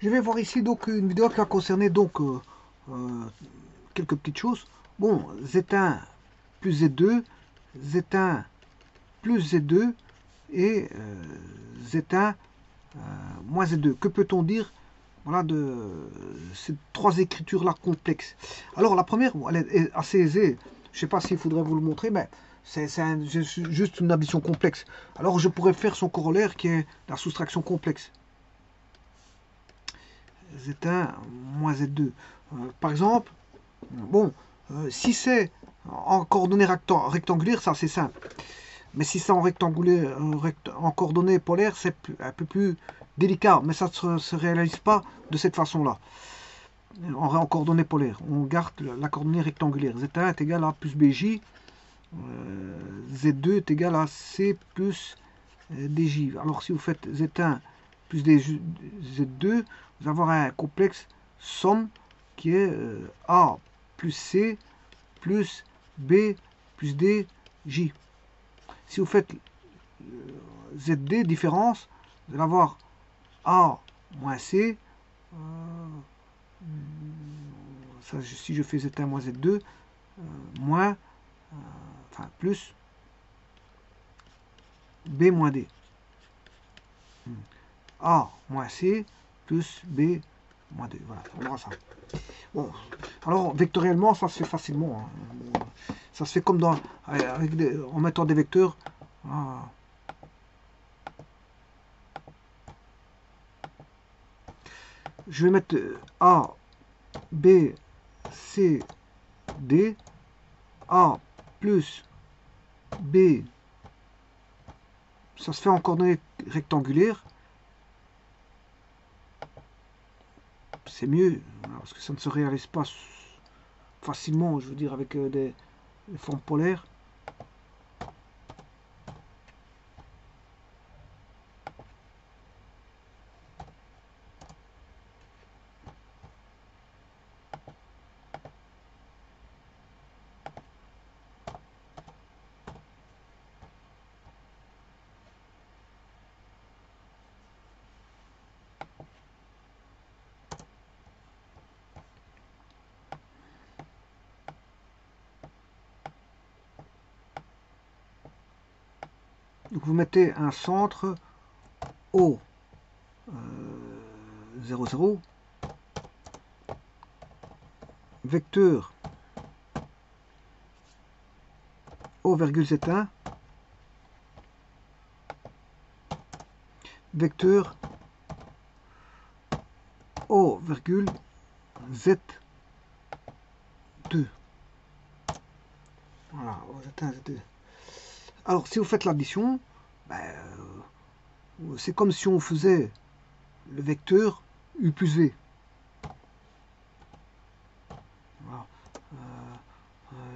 Je vais voir ici donc une vidéo qui va concerner donc euh, quelques petites choses. Bon, Z1 plus Z2, Z1 plus Z2 et Z1 moins Z2. Que peut-on dire voilà, de ces trois écritures-là complexes? Alors la première, bon, elle est assez aisée. Je ne sais pas s'il faudrait vous le montrer, mais c'est juste une addition complexe. Alors je pourrais faire son corollaire qui est la soustraction complexe. Z1 moins Z2. Par exemple, bon, si c'est en coordonnées rectangulaires, ça c'est simple. Mais si c'est en rectangulaire, en coordonnées polaires, c'est un peu plus délicat. Mais ça ne se réalise pas de cette façon-là. En coordonnées polaires, on garde la coordonnée rectangulaire. Z1 est égal à plus BJ. Z2 est égal à C plus DJ. Alors si vous faites Z1 plus Z2, vous allez avoir un complexe somme qui est A plus C plus B plus D, J. Si vous faites ZD, différence, vous allez avoir A moins C. Ça, si je fais Z1 moins Z2, moins, enfin plus B moins D. A moins C plus B moins D. Voilà, on aura ça. Bon, alors vectoriellement, ça se fait facilement. Hein. Ça se fait comme dans, en mettant des vecteurs. Ah. Je vais mettre A, B, C, D. A plus B, ça se fait en coordonnées rectangulaires. C'est mieux, parce que ça ne se réalise pas facilement, je veux dire, avec des formes polaires. Donc vous mettez un centre O 0, 0, vecteur O virgule Z1, vecteur O virgule Z2. Voilà, O Z1, Z2. Alors si vous faites l'addition, ben, c'est comme si on faisait le vecteur U plus V. Voilà.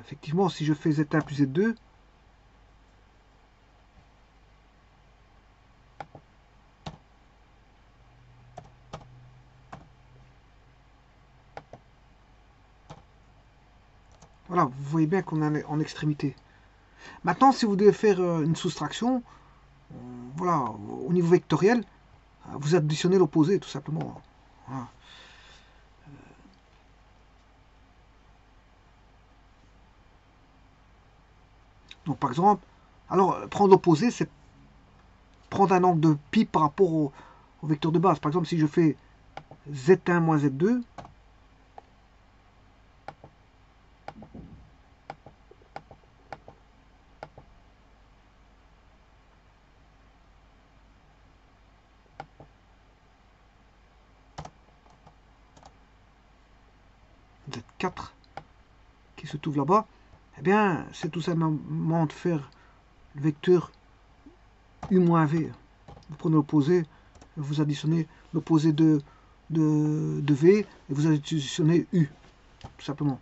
Effectivement, si je fais Z1 plus Z2, voilà, vous voyez bien qu'on est en extrémité. Maintenant, si vous devez faire une soustraction, voilà, au niveau vectoriel, vous additionnez l'opposé, tout simplement. Voilà. Donc, par exemple, alors, prendre l'opposé, c'est prendre un angle de pi par rapport au vecteur de base. Par exemple, si je fais Z1 moins Z2, Z4 qui se trouve là-bas, eh bien, c'est tout simplement de faire le vecteur U moins V. Vous prenez l'opposé, vous additionnez l'opposé de V et vous additionnez U, tout simplement.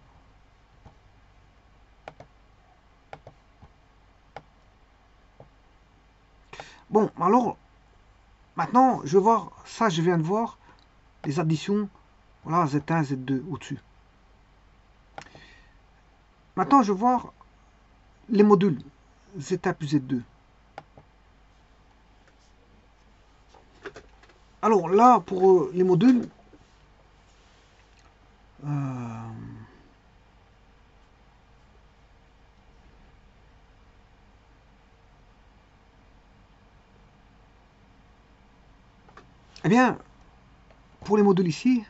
Bon, alors, maintenant, je vais voir, ça je viens de voir, les additions, voilà, Z1, Z2 au-dessus. Maintenant, je vais voir les modules, Z1 plus Z2. Alors là, pour les modules, eh bien, pour les modules ici,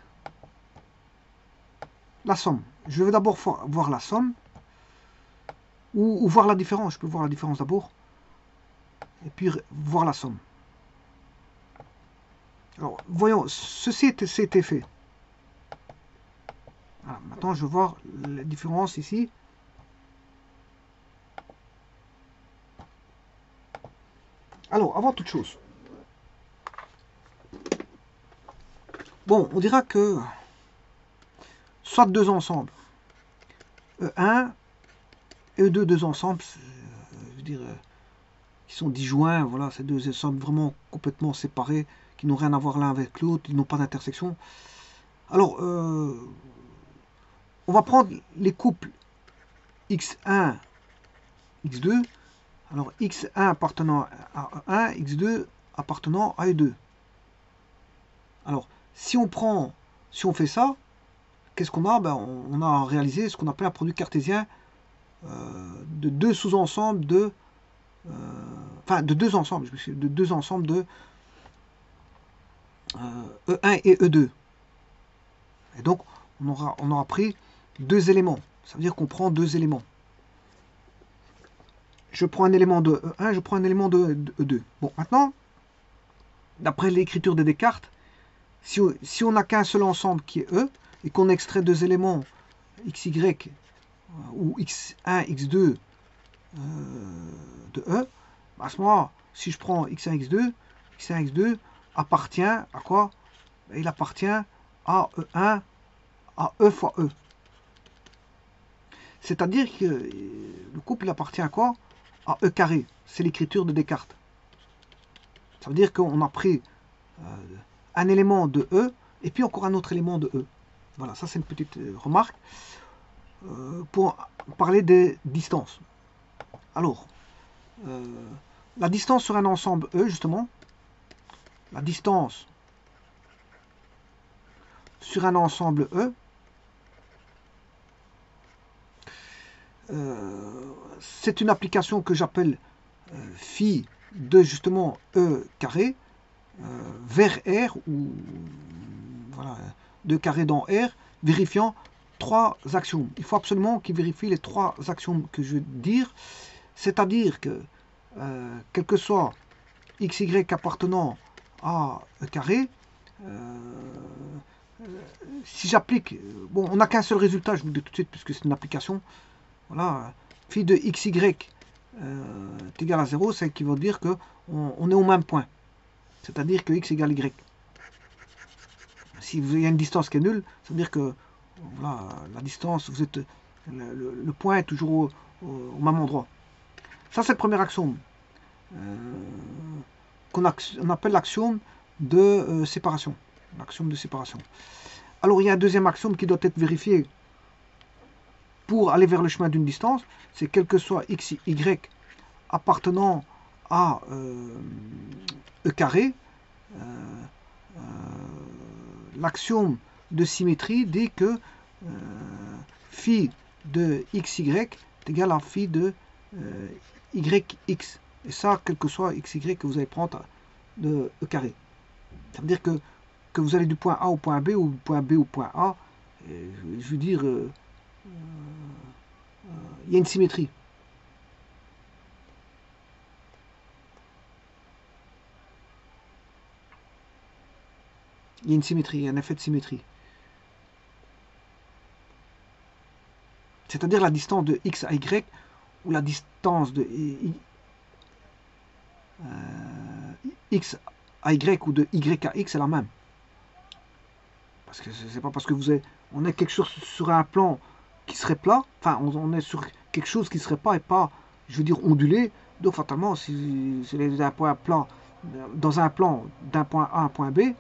la somme. Je vais d'abord voir la somme, ou voir la différence. Je peux voir la différence d'abord, et puis voir la somme. Alors, voyons, ceci était fait. Voilà, maintenant, je vais voir la différence ici. Alors, avant toute chose, bon, on dira que soit deux ensembles, E1 et E2, deux ensembles, je veux dire, qui sont disjoints, voilà, ces deux ensembles vraiment complètement séparés, qui n'ont rien à voir l'un avec l'autre, ils n'ont pas d'intersection. Alors, on va prendre les couples x1, x2. Alors, x1 appartenant à E1, x2 appartenant à E2. Alors, si on fait ça, qu'est-ce qu'on a? Ben, on a réalisé ce qu'on appelle un produit cartésien de deux sous-ensembles de de deux ensembles, de E1 et E2. Et donc, on aura pris deux éléments. Ça veut dire qu'on prend deux éléments. Je prends un élément de E1, je prends un élément de E2. Bon, maintenant, d'après l'écriture de Descartes, si on n'a qu'un seul ensemble qui est E, et qu'on extrait deux éléments XY ou X1, X2 de E, à ce moment-là, si je prends X1, X2, X1, X2 appartient à quoi? Il appartient à E1, à E fois E. C'est-à-dire que le couple il appartient à quoi? À E carré. C'est l'écriture de Descartes. Ça veut dire qu'on a pris un élément de E et puis encore un autre élément de E. Voilà, ça c'est une petite remarque pour parler des distances. Alors, la distance sur un ensemble E, justement, la distance sur un ensemble E, c'est une application que j'appelle phi de justement E carré vers R, ou voilà, 2 carré dans R, vérifiant trois axiomes. Il faut absolument qu'il vérifie les trois axiomes que je vais dire, c'est-à-dire que quel que soit xy appartenant à E carré, si j'applique, bon, on n'a qu'un seul résultat, je vous le dis tout de suite, puisque c'est une application, voilà, phi de xy est égal à 0, c'est qui veut dire qu'on est au même point, c'est-à-dire que x égale y. Si il y a une distance qui est nulle, ça veut dire que voilà, la distance, le point est toujours au même endroit. Ça, c'est le premier axiome qu'on appelle l'axiome de séparation. L'axiome de séparation. Alors, il y a un deuxième axiome qui doit être vérifié pour aller vers le chemin d'une distance. C'est quel que soit x, y appartenant à E carré, l'axiome de symétrie dit que phi de xy est égal à phi de yx. Et ça, quel que soit xy que vous allez prendre de E carré. Ça veut dire que vous allez du point A au point B, ou du point B au point A, je veux dire, il y a une symétrie. Il y a une symétrie, il y a un effet de symétrie. C'est-à-dire la distance de x à y, ou la distance de x à y ou de y à x est la même. Parce que c'est pas parce que on est quelque chose sur un plan qui serait plat, enfin on est sur quelque chose qui serait pas et pas, je veux dire, ondulé. Donc fatalement, si c'est un point plat dans un plan d'un point A à un point B,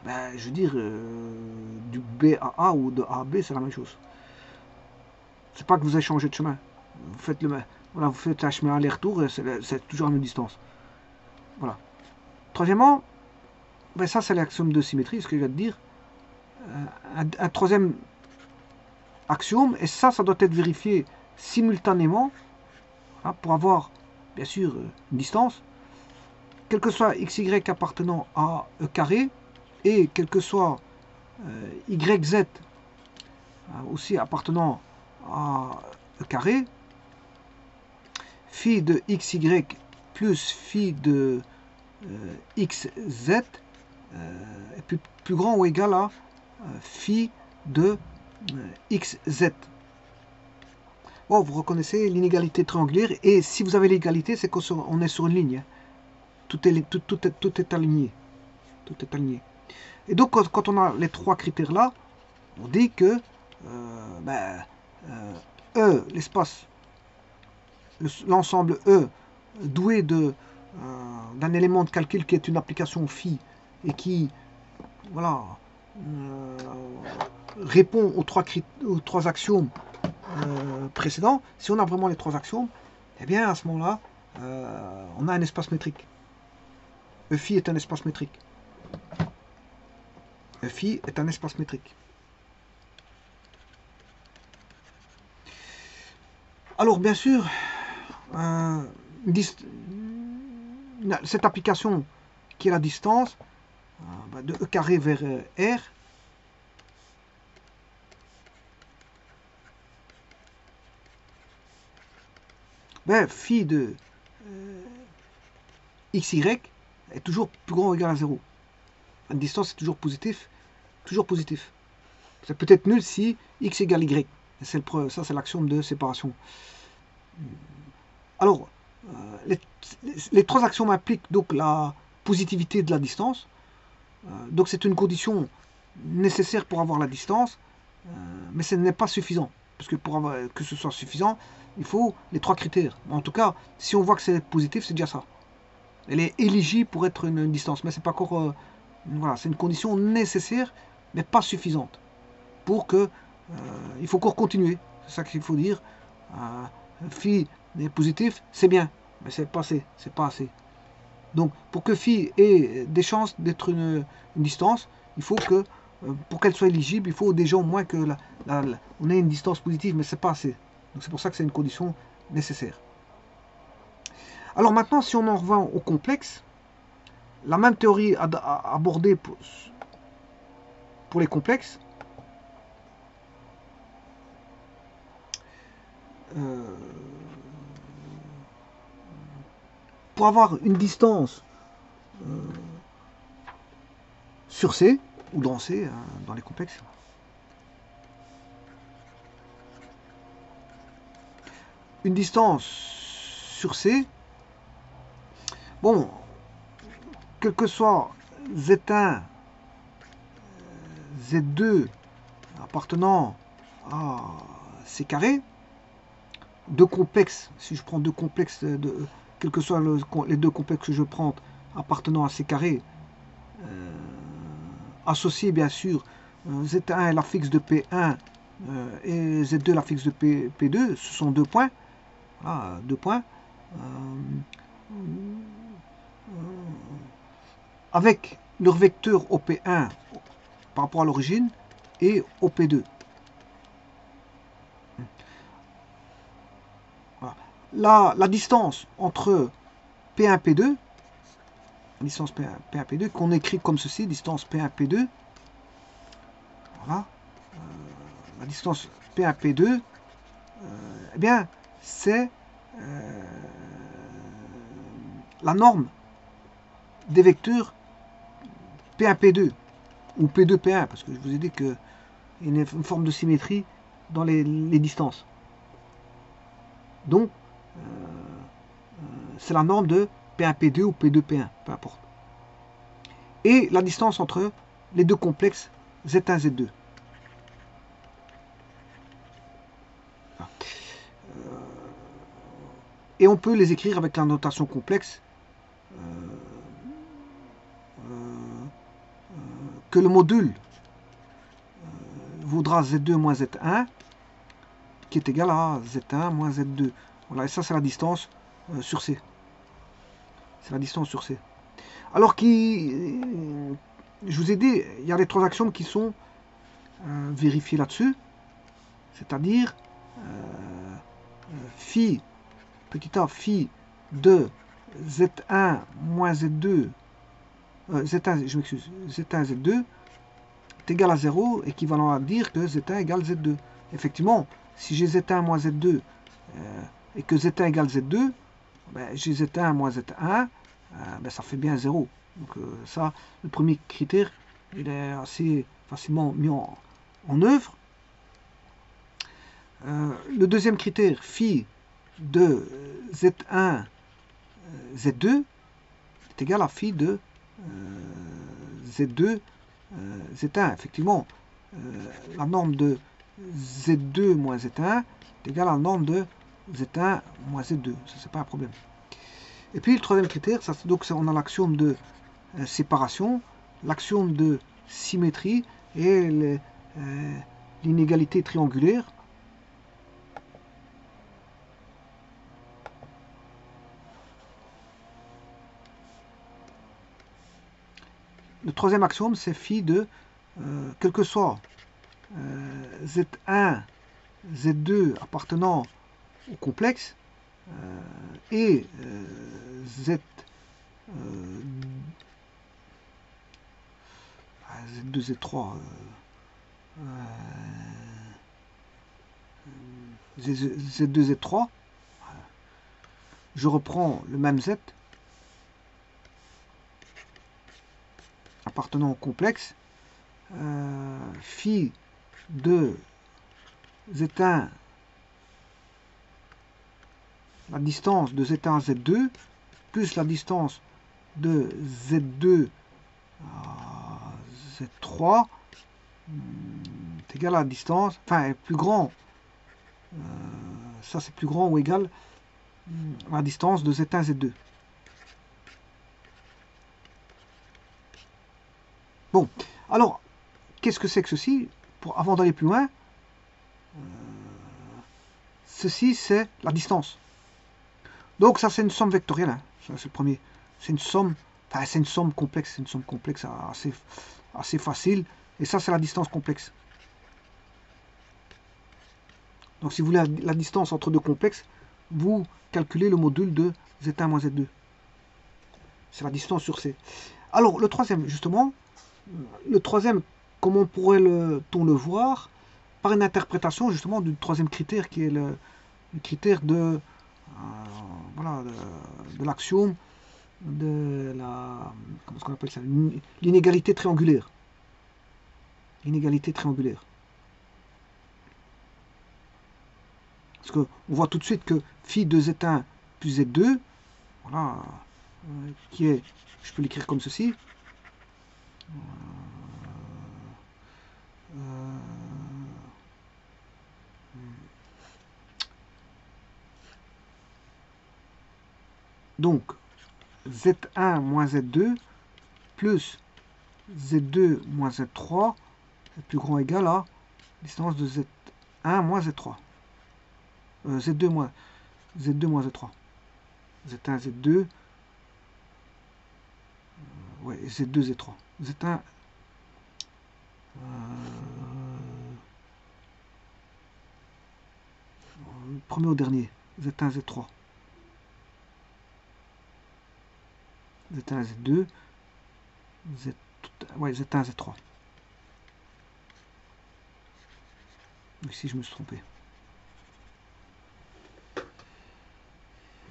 ben, je veux dire, du B à A ou de A à B, c'est la même chose. C'est pas que vous avez changé de chemin. Vous faites voilà, vous faites un chemin aller-retour, c'est toujours la même distance. Voilà. Troisièmement, ben ça c'est l'axiome de symétrie, ce que je viens de dire. Un troisième axiome, et ça doit être vérifié simultanément, hein, pour avoir bien sûr une distance, quel que soit xy appartenant à E carré, et quel que soit yz aussi appartenant à E carré, phi de xy plus phi de xz est plus grand ou égal à phi de xz. Bon, vous reconnaissez l'inégalité triangulaire, et si vous avez l'égalité, c'est qu'on est sur une ligne. Tout est aligné. Tout est aligné. Et donc, quand on a les trois critères là, on dit que E, l'espace, l'ensemble E, doué d'un élément de calcul qui est une application phi et qui, voilà, répond aux trois axiomes précédents. Si on a vraiment les trois axiomes, eh bien à ce moment-là, on a un espace métrique. E phi est un espace métrique. E phi est un espace métrique. Alors bien sûr, cette application qui est la distance de E carré vers R, ben, phi de xy est toujours plus grand ou égal à 0. Une distance est toujours positif. Toujours positif. Ça peut être nul si x égale y. Ça, c'est l'axiome de séparation. Alors, les trois axiomes impliquent donc la positivité de la distance. Donc c'est une condition nécessaire pour avoir la distance, mais ce n'est pas suffisant. Parce que pour que ce soit suffisant, il faut les trois critères. En tout cas, si on voit que c'est positif, c'est déjà ça. Elle est éligible pour être une distance, mais c'est pas encore... voilà, c'est une condition nécessaire, mais pas suffisante. Pour que... il faut encore continuer. C'est ça qu'il faut dire. Phi est positif, c'est bien, mais c'est pas assez. C'est pas assez. Donc, pour que phi ait des chances d'être une distance, il faut que, pour qu'elle soit éligible, il faut déjà au moins que on ait une distance positive, mais c'est pas assez. Donc, c'est pour ça que c'est une condition nécessaire. Alors maintenant, si on en revient au complexe, la même théorie abordée pour les complexes, pour avoir une distance sur C, ou dans C, dans les complexes, une distance sur C, bon, quel que soit Z1, Z2 appartenant à C carré, deux complexes, si je prends deux complexes, quels que soient les deux complexes que je prends appartenant à C carré, associés bien sûr, Z1 est la fixe de P1 et Z2 la fixe de P2, ce sont deux points. Voilà, deux points. Avec leur vecteur OP1 par rapport à l'origine et OP2. Voilà. La distance entre P1 et P2, distance P1 P2, qu'on écrit comme ceci, distance P1 P2. Voilà. La distance P1 P2, eh bien, c'est la norme des vecteurs P1 P2 ou P2 P1, parce que je vous ai dit qu'il y a une forme de symétrie dans les distances. Donc, c'est la norme de P1 P2 ou P2 P1, peu importe. Et la distance entre les deux complexes Z1 Z2. Et on peut les écrire avec la notation complexe que le module vaudra Z2 moins Z1 qui est égal à Z1 moins Z2. Voilà, et ça c'est la distance sur C. C'est la distance sur C. Alors, je vous ai dit, il y a les trois axiomes qui sont vérifiés là-dessus, c'est-à-dire phi, petit a, phi de Z1 moins Z2, Z1, je m'excuse, Z1, Z2 est égal à 0, équivalent à dire que Z1 égale Z2. Effectivement, si j'ai Z1 moins Z2 et que Z1 égale Z2, ben, j'ai Z1 moins Z1, ben, ça fait bien 0. Donc ça, le premier critère, il est assez facilement mis en œuvre. Le deuxième critère, phi de Z1, Z2, est égal à phi de Z2, Z1. Effectivement, la norme de Z2 moins Z1 est égale à la norme de Z1 moins Z2. Ça, c'est pas un problème. Et puis, le troisième critère, ça, donc, on a l'axiome de séparation, l'axiome de symétrie et l'inégalité triangulaire. Le troisième axiome, c'est phi de, quel que soit Z1, Z2 appartenant au complexe, et Z2, Z3, Z2, Z3, je reprends le même Z appartenant au complexe, phi de Z1, la distance de Z1 à Z2, plus la distance de Z2 à Z3, est égal à la distance, enfin, est plus grand, ça c'est plus grand ou égal à la distance de Z1 à Z2. Bon, alors, qu'est-ce que c'est que ceci? Avant d'aller plus loin, ceci c'est la distance. Donc ça c'est une somme vectorielle, hein. Ça c'est le premier. C'est une somme, enfin c'est une somme complexe, assez facile. Et ça c'est la distance complexe. Donc si vous voulez la distance entre deux complexes, vous calculez le module de Z1 moins Z2. C'est la distance sur C. Alors le troisième, justement, comment pourrait-on le voir? Par une interprétation justement du troisième critère qui est le critère de voilà, de l'axiome de la, comment est-ce qu'on appelle ça, l'inégalité triangulaire. L'inégalité triangulaire. Parce qu'on voit tout de suite que phi de Z1 plus Z2, voilà, qui est, je peux l'écrire comme ceci, donc Z1 moins Z2 plus Z2 moins Z3 est plus grand ou égal à distance de Z1 moins Z3. Z2 moins Z3. Z1, Z2. Ouais, Z2, Z3. Z1. Premier au dernier. Z1, Z3. Z1, Z2. Ouais, Z1, Z3. Ici, je me suis trompé.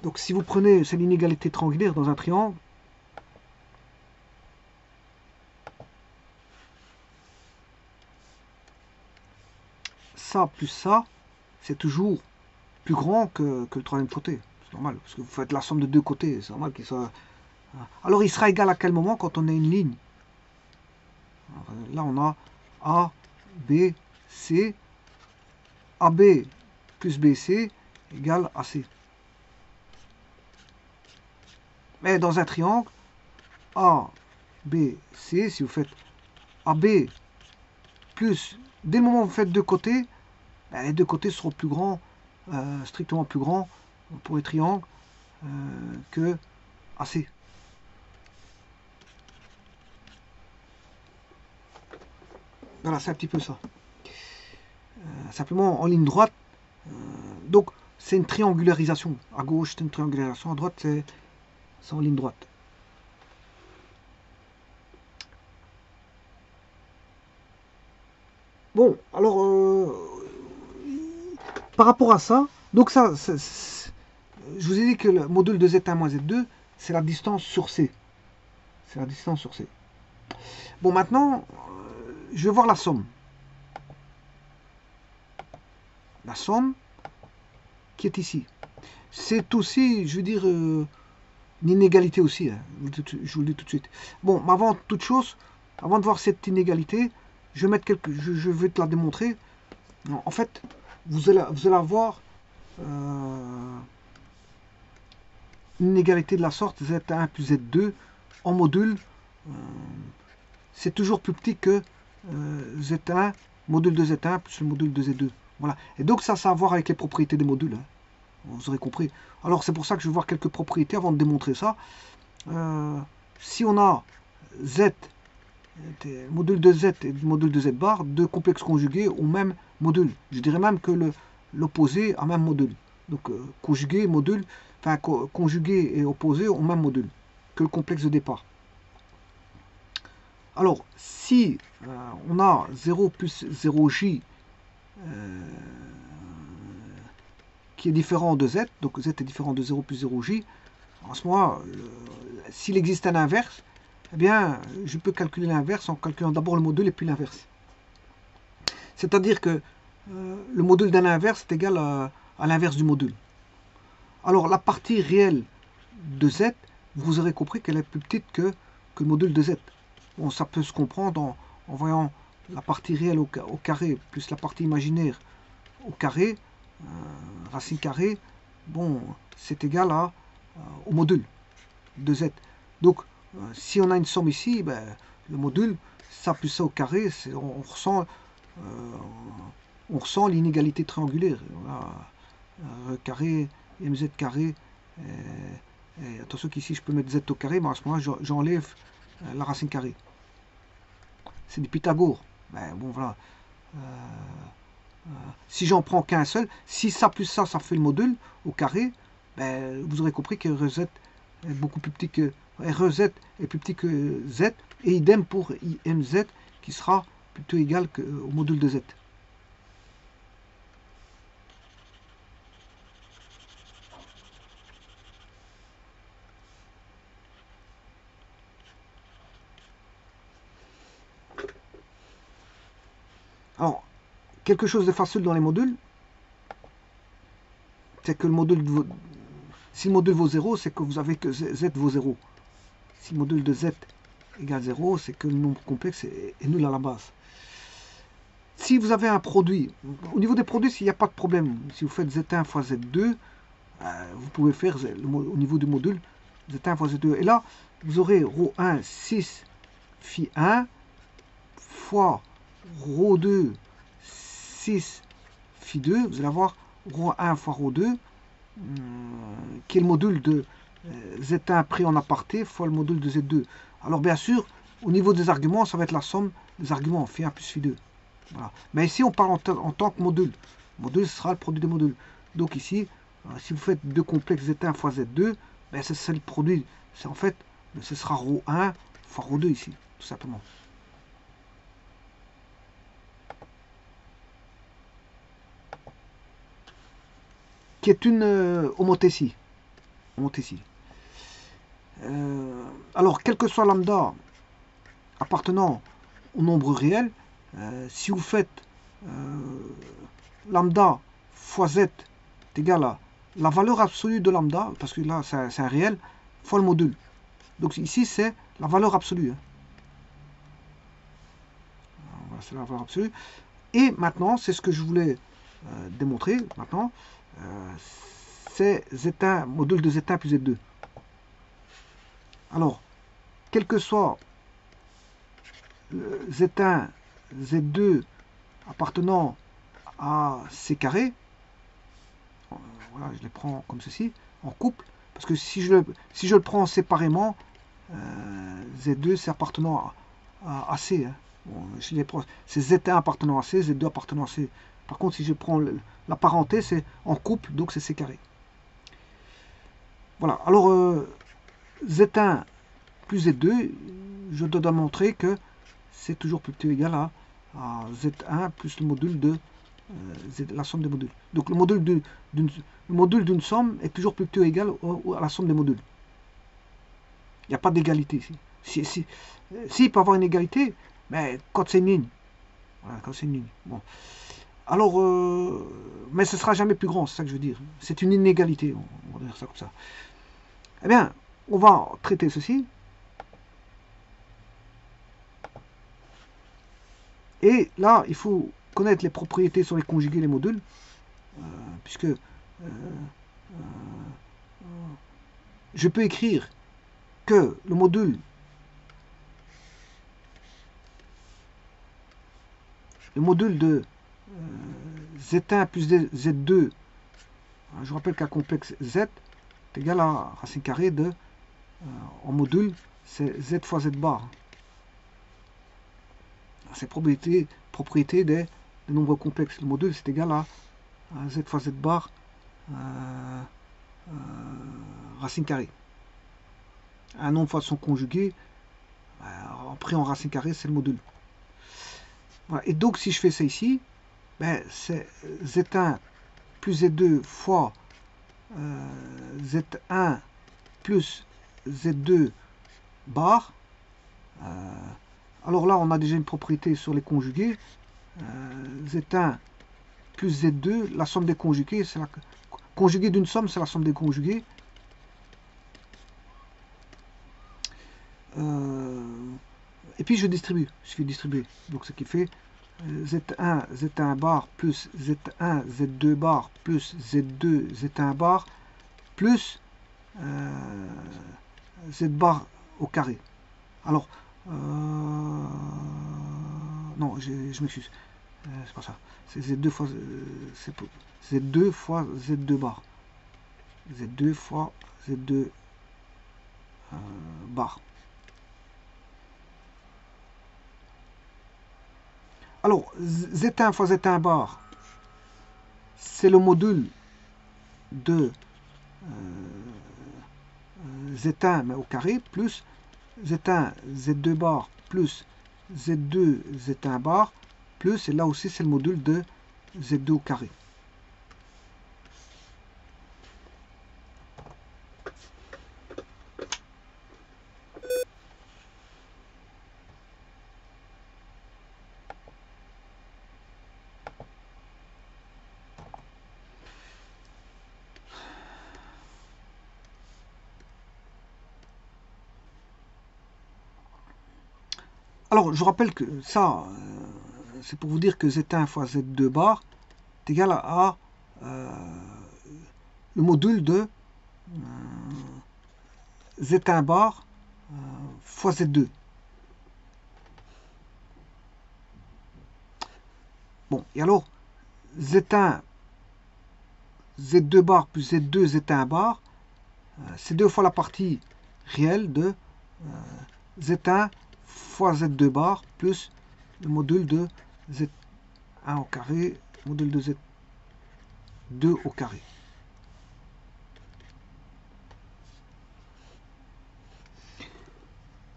Donc, si vous prenez, c'est l'inégalité triangulaire dans un triangle. Ça plus ça, c'est toujours plus grand que le troisième côté. C'est normal, parce que vous faites la somme de deux côtés. C'est normal qu'il soit... Alors, il sera égal à quel moment quand on a une ligne? Alors, là, on a A, B, C. AB plus BC égale AC. Mais dans un triangle, A, B, C, si vous faites AB plus, dès le moment où vous faites deux côtés, ben, les deux côtés seront plus grands, strictement plus grands pour les triangles que AC. Voilà, c'est un petit peu ça. Simplement en ligne droite. Donc, c'est une triangularisation. À gauche, c'est une triangularisation. À droite, c'est en ligne droite. Bon, alors, par rapport à ça, donc ça, je vous ai dit que le module de Z1 moins Z2, c'est la distance sur C. C'est la distance sur C. Bon, maintenant, je vais voir la somme. La somme qui est ici. C'est aussi, je veux dire, une inégalité aussi. Hein. Je vous le dis tout de suite. Bon, mais avant toute chose, avant de voir cette inégalité, je vais te la démontrer. En fait, vous allez avoir une inégalité de la sorte Z1 plus Z2 en module. C'est toujours plus petit que Z1, module de Z1 plus le module de Z2. Voilà. Et donc ça a à voir avec les propriétés des modules. Hein. Vous aurez compris. Alors c'est pour ça que je vais voir quelques propriétés avant de démontrer ça. Si on a Z, module de Z et module de Z bar, deux complexes conjugués au même module. Je dirais même que l'opposé a même module. Donc conjugué, module, enfin conjugué et opposé au même module que le complexe de départ. Alors, si on a 0 plus 0j qui est différent de z, donc z est différent de 0 plus 0j, en ce moment, s'il existe un inverse, eh bien, je peux calculer l'inverse en calculant d'abord le module et puis l'inverse. C'est-à-dire que le module d'un inverse est égal à l'inverse du module. Alors, la partie réelle de z, vous aurez compris qu'elle est plus petite que le module de z. Bon, ça peut se comprendre en voyant la partie réelle au carré plus la partie imaginaire au carré, racine carrée, bon, c'est égal au module de z. Donc, si on a une somme ici, ben, le module, ça plus ça au carré, on ressent l'inégalité triangulaire. Voilà, carré, mz carré, et attention qu'ici je peux mettre z au carré, mais à ce moment-là, j'enlève la racine carrée. C'est du Pythagore. Ben, bon, voilà. Si j'en prends qu'un seul, si ça plus ça fait le module au carré, ben, vous aurez compris que RZ est beaucoup plus petit que RZ est plus petit que Z, et idem pour IMZ qui sera plutôt égal au module de Z. Alors, quelque chose de facile dans les modules, c'est que le module si le module vaut 0, c'est que vous avez que Z vaut 0. Si le module de Z égale 0, c'est que le nombre complexe est nul à la base. Si vous avez un produit, au niveau des produits, s'il n'y a pas de problème, si vous faites Z1 fois Z2, vous pouvez faire au niveau du module Z1 fois Z2. Et là, vous aurez ρ1 6 phi 1 fois ρ2 6 phi 2. Vous allez avoir ρ1 fois ρ2 qui est le module de Z1 pris en aparté fois le module de Z2. Alors bien sûr, au niveau des arguments, ça va être la somme des arguments, phi 1 plus phi 2. Voilà. Mais ici, on parle en tant que module. Module, ce sera le produit des modules. Donc ici, si vous faites deux complexes Z1 fois Z2, ben c'est le produit. C'est en fait, ce sera ρ1 fois ρ2 ici, tout simplement. Qui est une homothétie. Alors, quel que soit lambda appartenant au nombre réel, si vous faites lambda fois z est égal à la valeur absolue de lambda, parce que là c'est un réel, fois le module. Donc ici c'est la valeur absolue. Hein. Voilà, c'est la valeur absolue. Et maintenant, c'est ce que je voulais démontrer maintenant, c'est Z1, module de Z1 plus Z2. Alors, quel que soit Z1, Z2 appartenant à C carré, voilà, je les prends comme ceci, en couple, parce que si je le prends séparément, Z2 c'est appartenant à C. Hein. Bon, c'est Z1 appartenant à C, Z2 appartenant à C. Par contre, si je prends la parenté, c'est en couple, donc c'est C carré. Voilà, alors Z1 plus Z2, je dois montrer que c'est toujours plus petit ou égal à Z1 plus le module de la somme des modules. Donc le module d'une somme est toujours plus petit ou égal à la somme des modules. Il n'y a pas d'égalité ici. Si, il peut y avoir une égalité, mais quand c'est une ligne. Voilà, quand c'est une ligne. Bon. Alors, mais ce ne sera jamais plus grand, c'est ça que je veux dire. C'est une inégalité, on va dire ça comme ça. Eh bien, on va traiter ceci. Et là, il faut connaître les propriétés sur les conjugués et les modules, puisque je peux écrire que le module de Z1 plus Z2, je vous rappelle qu'un complexe Z est égal à racine carrée de, en module, c'est Z fois Z bar. C'est propriété des nombres complexes. Le module, c'est égal à Z fois Z bar racine carrée. Un nombre fois son conjugué, pris en racine carrée, c'est le module. Voilà. Et donc, si je fais ça ici, ben, c'est Z1 plus Z2 fois Z1 plus Z2 bar. Alors là, on a déjà une propriété sur les conjugués. Z1 plus Z2, la somme des conjugués, c'est la conjuguée d'une somme, c'est la somme des conjugués. Et puis je distribue, je fais distribuer. Donc ce qui fait Z1 bar plus Z1 Z2 bar plus Z2 Z1 bar plus Z bar au carré. Alors, non, je m'excuse. C'est pas ça. C'est Z2 fois Z2 fois Z2 bar. Z2 fois Z2 bar. Alors, Z1 fois Z1 bar, c'est le module de Z1 mais au carré plus Z1 Z2 bar plus Z2 Z1 bar plus, et là aussi c'est le module de Z2 au carré. Alors, je rappelle que ça, c'est pour vous dire que Z1 fois Z2 bar est égal à le module de Z1 bar fois Z2. Bon, et alors, Z1, Z2 bar plus Z2, Z1 bar, c'est deux fois la partie réelle de Z1 fois Z2 bar plus le module de Z1 au carré, module de Z2 au carré.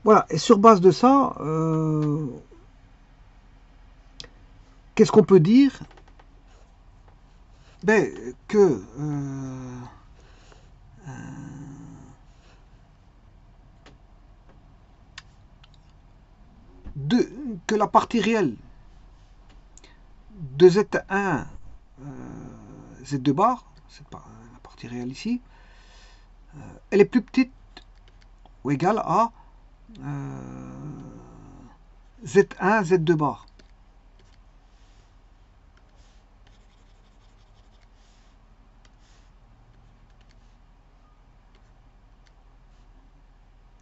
Voilà, et sur base de ça, qu'est-ce qu'on peut dire? Ben, que que la partie réelle de Z1, Z2 bar, c'est pas la partie réelle ici, elle est plus petite ou égale à Z1, Z2 bar.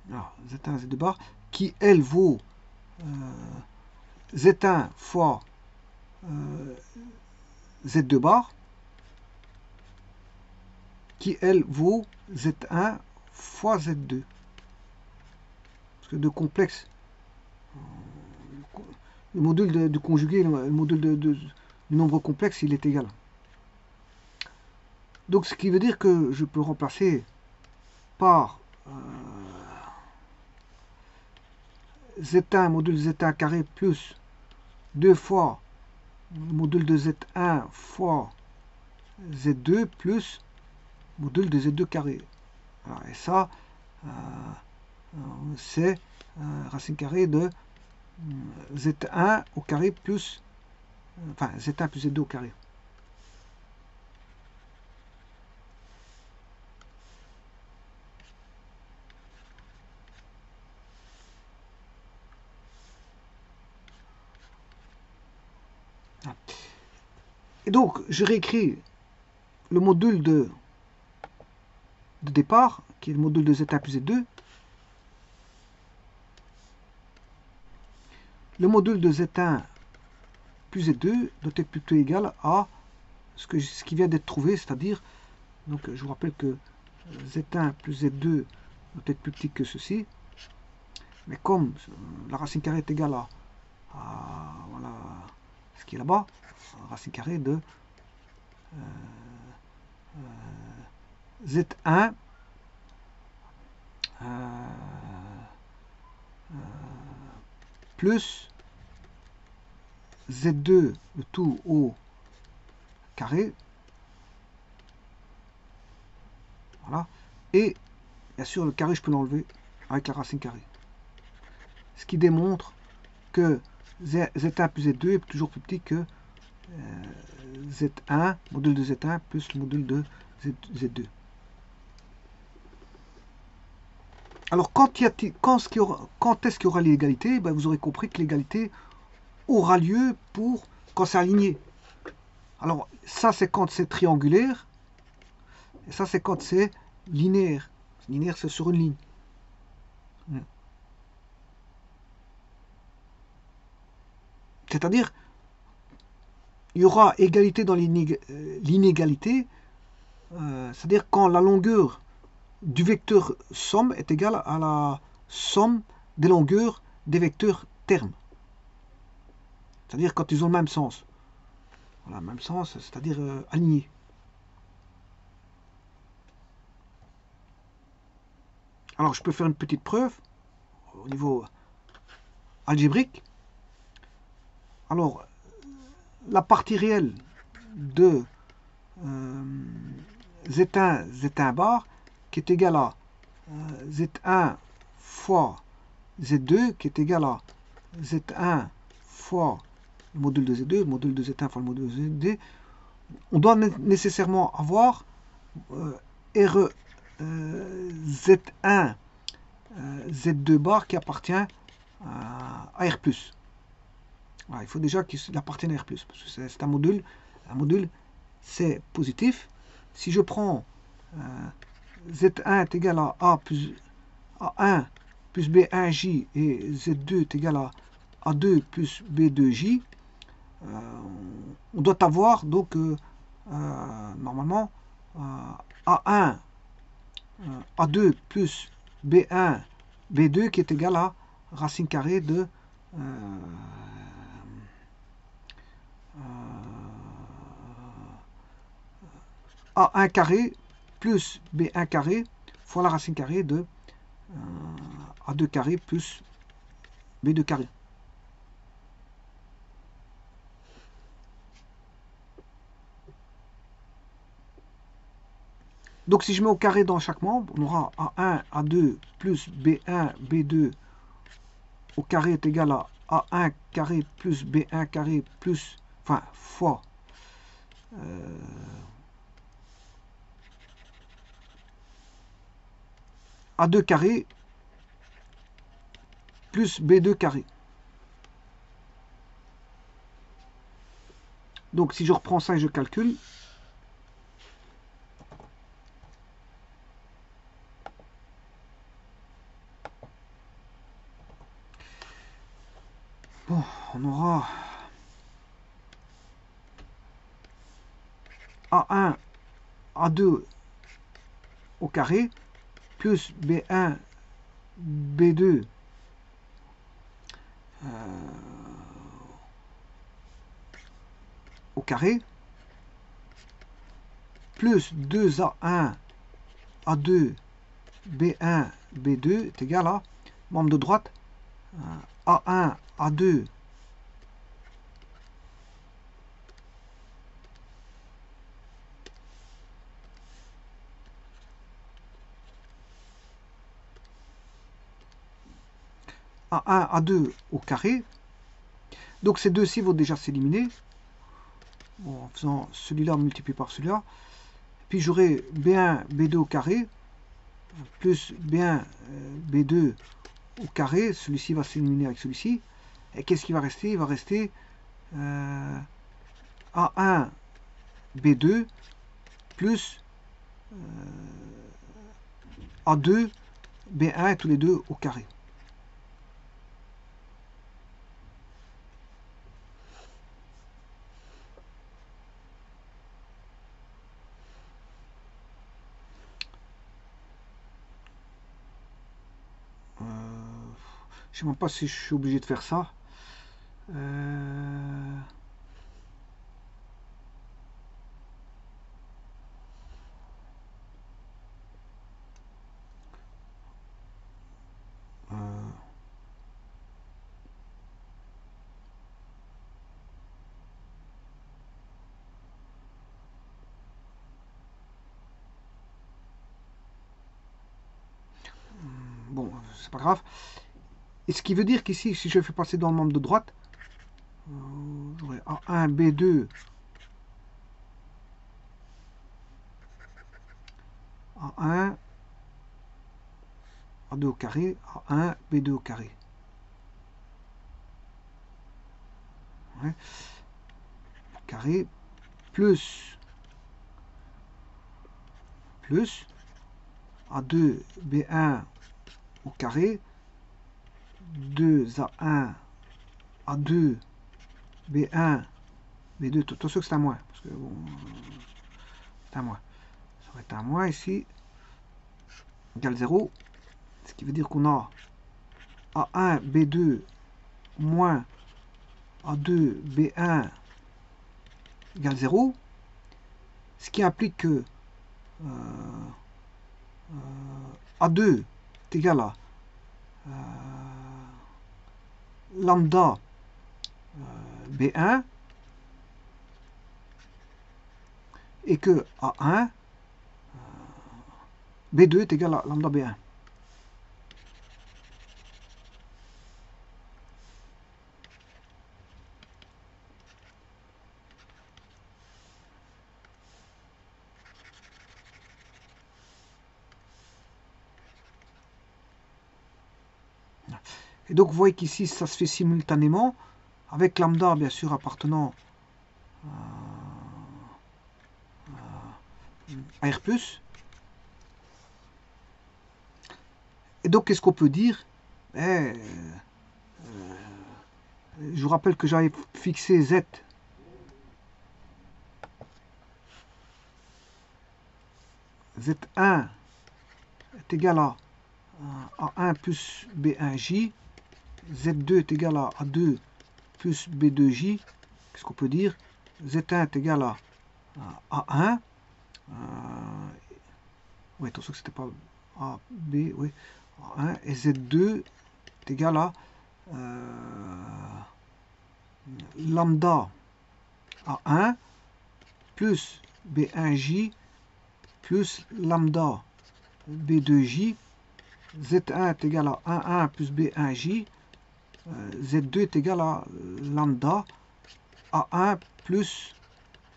Alors, Z1, Z2 bar, qui elle vaut Z1 fois Z2 bar, qui elle vaut Z1 fois Z2. Parce que de complexe, le module du conjugué, le module du nombre complexe, il est égal. Donc ce qui veut dire que je peux remplacer par Z1 module Z1 carré plus 2 fois le module de Z1 fois Z2 plus module de Z2 carré. Voilà, et ça, c'est racine carrée de Z1 au carré plus, enfin Z1 plus Z2 au carré. Et donc, je réécris le module de départ, qui est le module de Z1 plus Z2. Le module de Z1 plus Z2 doit être plutôt égal à ce qui vient d'être trouvé, c'est-à-dire, donc je vous rappelle que Z1 plus Z2 doit être plus petit que ceci. Mais comme la racine carrée est égale à voilà, ce qui est là-bas, racine carrée de Z1 plus Z2 le tout au carré. Voilà. Et bien sûr, le carré, je peux l'enlever avec la racine carrée. Ce qui démontre que Z1 plus Z2 est toujours plus petit que Z1, module de Z1 plus le module de Z2. Alors, quand est-ce qu'il y aura l'égalité? Ben, vous aurez compris que l'égalité aura lieu quand c'est aligné. Alors, ça, c'est quand c'est triangulaire. Et ça, c'est quand c'est linéaire. Linéaire, c'est sur une ligne. C'est-à-dire, il y aura égalité dans l'inégalité. C'est-à-dire quand la longueur du vecteur somme est égale à la somme des longueurs des vecteurs termes. C'est-à-dire quand ils ont le même sens. Voilà, même sens, c'est-à-dire alignés. Alors, je peux faire une petite preuve au niveau algébrique. Alors, la partie réelle de Z1, Z1 bar, qui est égale à Z1 fois Z2, qui est égal à Z1 fois le module de Z2, le module de Z1 fois le module de Z2, on doit nécessairement avoir Z1, Z2 bar qui appartient à R+. Voilà, il faut déjà qu'il appartienne à R+, parce que c'est un module c'est positif. Si je prends Z1 est égal à A1 plus B1J et Z2 est égal à A2 plus B2J, on doit avoir donc normalement A1 A2 plus B1 B2 qui est égal à racine carrée de A1 carré plus B1 carré fois la racine carrée de A2 carré plus B2 carré. Donc si je mets au carré dans chaque membre, on aura A1, A2 plus B1, B2 au carré est égal à A1 carré plus B1 carré plus, enfin, fois A2 carré plus B2 carré. Donc si je reprends ça et je calcule, bon, on aura A1, A2 au carré plus B1, B2 au carré plus 2A1, A2, B1, B2 est égal à, membre de droite, A1, A2, A1, A2 au carré. Donc ces deux-ci vont déjà s'éliminer. Bon, en faisant celui-là multiplié par celui-là. Puis j'aurai B1, B2 au carré, plus B1, B2 au carré. Celui-ci va s'éliminer avec celui-ci. Et qu'est-ce qui va rester? Il va rester A1, B2 plus A2, B1, tous les deux au carré. Je ne sais même pas si je suis obligé de faire ça. Bon, c'est pas grave. Et ce qui veut dire qu'ici, si je fais passer dans le membre de droite, j'aurai A1, B2, A1, A2 au carré, A1, B2 au carré. Ouais. Carré, plus A2, B1 au carré, 2A1, A2, B1, B2, tout ce que c'est à moins, parce que bon, c'est à moins. Ça va être à moins ici, égale 0, ce qui veut dire qu'on a A1, B2, moins A2, B1, égale 0, ce qui implique que A2 est égal à lambda B1 et que A1 B2 est égal à lambda B1. Et donc vous voyez qu'ici ça se fait simultanément avec lambda bien sûr appartenant à R+. Et donc qu'est-ce qu'on peut dire? Je vous rappelle que j'avais fixé Z Z1 est égal à A1 plus B1J, Z2 est égal à A2 plus B2J. Qu'est-ce qu'on peut dire? Z1 est égal à A1. Oui, attention que c'était pas A, B, oui. A1 et Z2 est égal à lambda A1 plus B1J plus lambda B2J. Z1 est égal à A1 plus B1J. Z2 est égal à lambda A1 plus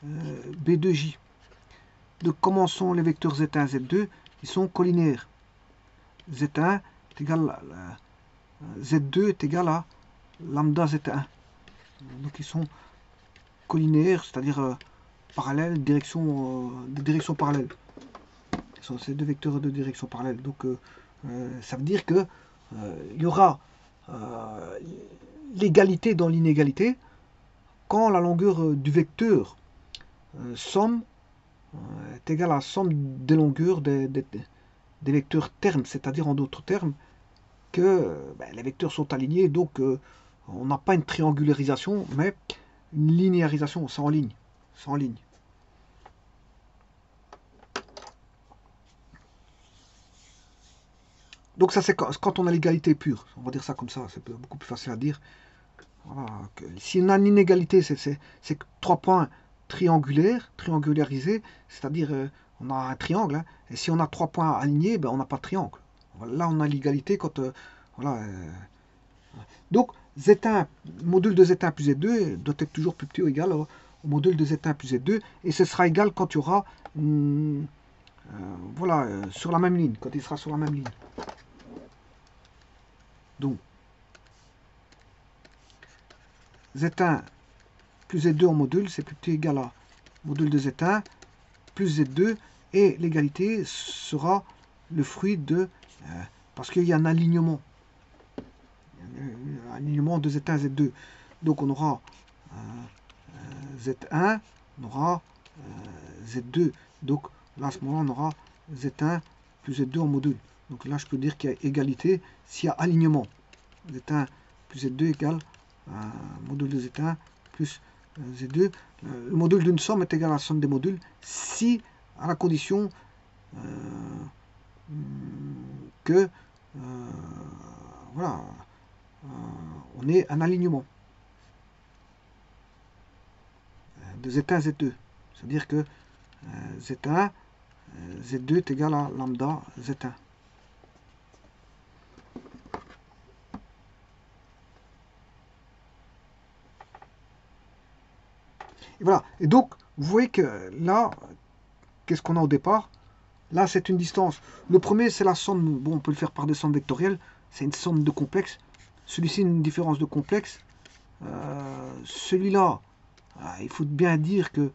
B2J. Donc comment sont les vecteurs Z1 et Z2? Ils sont collinaires. Z1 est égal à Z2 est égal à lambda Z1. Donc ils sont collinaires, c'est-à-dire parallèles, des directions parallèles. Ce sont ces deux vecteurs de direction parallèle. Donc ça veut dire que il y aura l'égalité dans l'inégalité quand la longueur du vecteur somme est égale à la somme des longueurs des vecteurs termes, c'est-à-dire en d'autres termes que les vecteurs sont alignés, donc on n'a pas une triangularisation mais une linéarisation, c'est en ligne. c'est en ligne. Donc ça c'est quand on a l'égalité pure, on va dire ça comme ça, c'est beaucoup plus facile à dire. Voilà, si on a une inégalité, c'est 3 points triangularisés, c'est-à-dire on a un triangle, hein, et si on a 3 points alignés, ben, on n'a pas de triangle. Là on a l'égalité quand... voilà, donc Z1, module de Z1 plus Z2 doit être toujours plus petit ou égal au module de Z1 plus Z2, et ce sera égal quand il y aura... voilà, sur la même ligne, quand il sera sur la même ligne. Donc, Z1 plus Z2 en module, c'est plus petit ou égal à module de Z1 plus Z2, et l'égalité sera le fruit de... parce qu'il y a un alignement. Un alignement de Z1 Z2. Donc on aura Z1, on aura Z2. Donc là, à ce moment-là, on aura Z1 plus Z2 en module. Donc là, je peux dire qu'il y a égalité s'il y a alignement. Z1 plus Z2 égale module de Z1 plus Z2. Le module d'une somme est égal à la somme des modules si, à la condition que voilà, on ait un alignement de Z1 à Z2. C'est-à-dire que Z1, Z2 est égal à lambda Z1. Et voilà. Et donc, vous voyez que là, qu'est-ce qu'on a au départ? Là, c'est une distance. Le premier, c'est la somme. Bon, on peut le faire par des sommes vectorielles. C'est une somme de complexes. Celui-ci, une différence de complexe. Celui-là, il faut bien dire que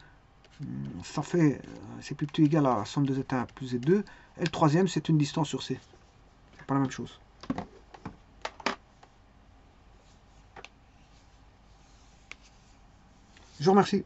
ça fait, c'est plus petit ou égal à la somme de Z1 plus Z2. Et le troisième, c'est une distance sur C. C'est pas la même chose. Je vous remercie.